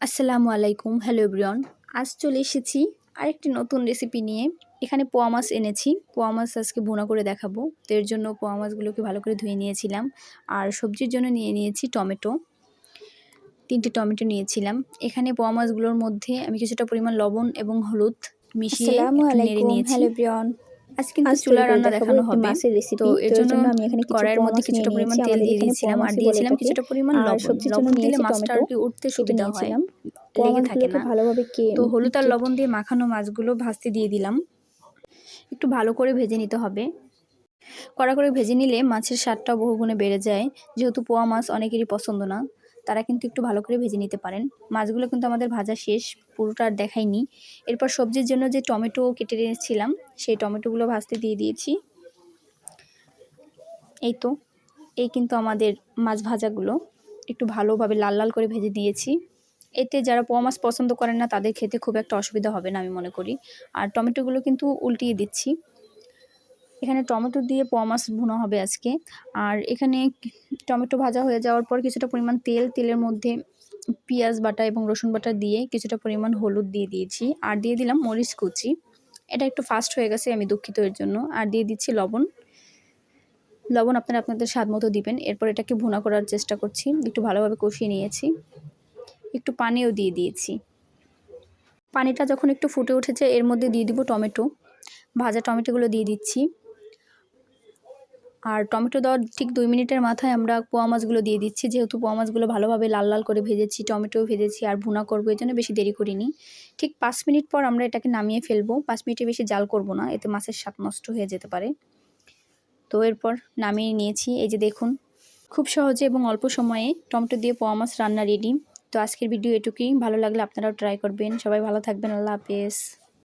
আসসালামু আলাইকুম, hello everyone. আজ চলে এসেছি আরেকটি নতুন রেসিপি নিয়ে। এখানে পোয়া মাছ এনেছি। পোয়া মাছ আজকে ভুনা করে দেখাবো। তো এর জন্য পোয়া মাছগুলোকে ভালো করে ধুয়ে নিয়েছিলাম। আর সবজির জন্য নিয়ে নিয়েছি টমেটো। 3টে টমেটো নিয়েছিলাম। এখানে পোয়া মাছগুলোর মধ্যে আমি কিছুটা পরিমাণ লবণ এবং হলুদ মিশিয়ে আসসালামু একটু নেড়ে আলাইকুম, নিয়েছি। Hello everyone. আজ কিন্তু আজ চুলা তৈরি করে রান্না দেখাবো দেখানো একটি হবে। মাছের তো রেসিপি। এর তো এর জন্য জন্য আমি এখানে কিছু কড়াইয়ের পোয়া মধ্যে মাছ নিয়ে কিছুটা পরিমাণ নিয়েছি। তেল আমাদের দিয়ে এখানে পোয়া দিয়েছিলাম আর মাছই বলে দিয়েছিলাম এটাকে। কিছুটা পরিমাণ আর লবণ। সবজির জন্য লবণ দিলে নিয়েছি মাছটা টমেটো আর কি উঠতে কেটে সুবিধা হয়, নিয়েছিলাম। পোয়া লেগে থাকে মাছগুলোকে না। ভালোভাবে তো হলুদ আর লবণ দিয়ে মাখানো মাছগুলো ভাজতে দিয়ে দিলাম। একটু ভালো করে ভেজে নিতে হবে। কড়া করে ভেজে নিলে মাছের স্বাদটাও বহুগুণে বেড়ে যায়। যেহেতু পোয়া মাছ অনেকেরই পছন্দ না, তারা কিন্তু একটু ভালো করে ভেজে নিতে পারেন। মাছগুলো কিন্তু আমাদের ভাজা শেষ, পুরোটা আর দেখাইনি। এরপর সবজির জন্য যে টমেটো কেটে রেখেছিলাম সেই টমেটোগুলো ভাজতে দিয়ে দিয়েছি। এই কিন্তু আমাদের মাছ ভাজাগুলো একটু ভালোভাবে লাল লাল করে ভেজে দিয়েছি। এতে যারা পোয়া মাছ পছন্দ করেন না তাদের খেতে খুব একটা অসুবিধা হবে না আমি মনে করি। আর টমেটোগুলো কিন্তু উল্টিয়ে দিচ্ছি। এখানে টমেটো দিয়ে পোয়া মাছ ভুনা হবে আজকে। আর এখানে টমেটো ভাজা হয়ে যাওয়ার পর কিছুটা পরিমাণ তেলের মধ্যে পেঁয়াজ বাটা এবং রসুন বাটা দিয়ে কিছুটা পরিমাণ হলুদ দিয়ে দিয়েছি। আর দিয়ে দিলাম মরিচ কুচি। এটা একটু ফাস্ট হয়ে গেছে, আমি দুঃখিত এর জন্য। আর দিয়ে দিচ্ছি লবণ। আপনারা আপনাদের স্বাদ মতো দিবেন। এরপর এটাকে ভুনা করার চেষ্টা করছি। একটু ভালোভাবে কষিয়ে নিয়েছি। একটু পানিও দিয়ে দিয়েছি। পানিটা যখন একটু ফুটে উঠেছে এর মধ্যে দিয়ে দিব টমেটো। ভাজা টমেটোগুলো দিয়ে দিচ্ছি। আর টমেটো দেওয়ার ঠিক 2 মিনিটের মাথায় আমরা পোয়া মাছগুলো দিয়ে দিচ্ছি। যেহেতু পোয়া মাছগুলো ভালোভাবে লাল লাল করে ভেজেছি, টমেটোও ভেজেছি আর ভুনা করবো, এই জন্য বেশি দেরি করিনি। ঠিক 5 মিনিট পর আমরা এটাকে নামিয়ে ফেলবো। 5 মিনিটের বেশি জাল করব না, এতে মাছের স্বাদ নষ্ট হয়ে যেতে পারে। তো এরপর নামিয়ে নিয়েছি। এই যে দেখুন, খুব সহজে এবং অল্প সময়ে টমেটো দিয়ে পোয়া মাছ রান্না রেডি। তো আজকের ভিডিও এটুকুই। ভালো লাগলে আপনারাও ট্রাই করবেন। সবাই ভালো থাকবেন। আল্লাহ হাফেজ।